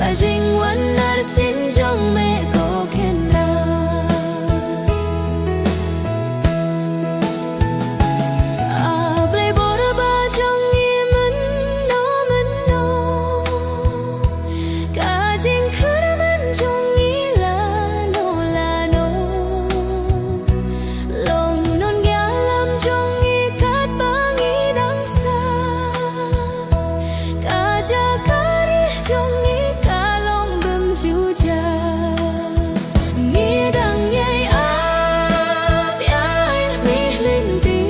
Kajing wanar sinjong me ko kenra Ablay borba jong imen no Kajing karaman jong ilano lano Long non galam jong ikat bangidang sa Kaja karih jong Juja ngidang yai ap yai mi linti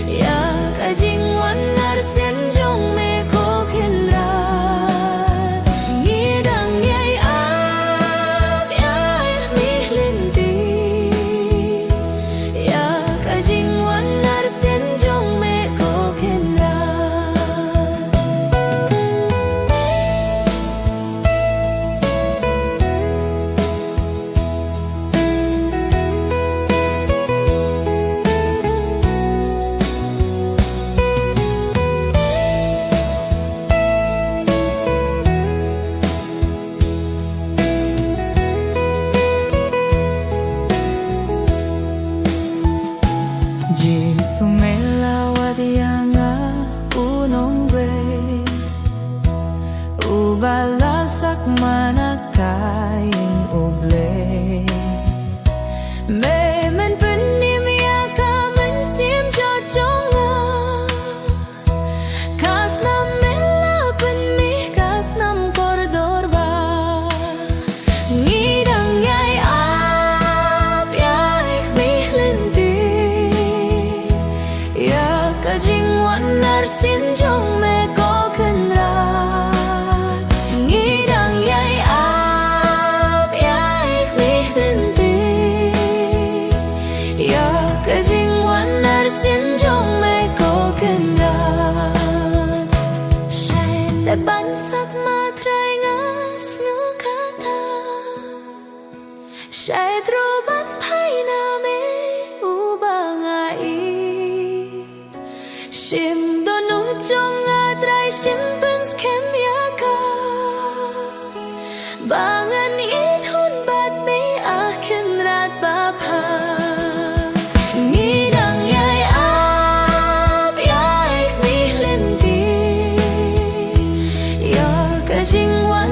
ya kajing wanar sen jong me ko kenrat ngidang yai ap yai mi linti ya kajing wanar sen jong me ko kenrat Jesu melawat yang unong we Ubalasak manakaing uble Memen penim ya kamen sim jojonga Kas nam mela penmi kas nam koridor ba Ngidang yai ap yai mihlenti Ya kajing wanar sinjong me ko kenrat Ngidang yai ap yai mihlenti Ya kajing wanar sinjong me ko kenrat Syai te bansak matray ngas ngukata Syai troban pay name ubangai Sim donu jong atray simpens kem yaka Bangan ithun bat me akin rat bapa Ngidang yai ap yai mi linti Ya kajing wan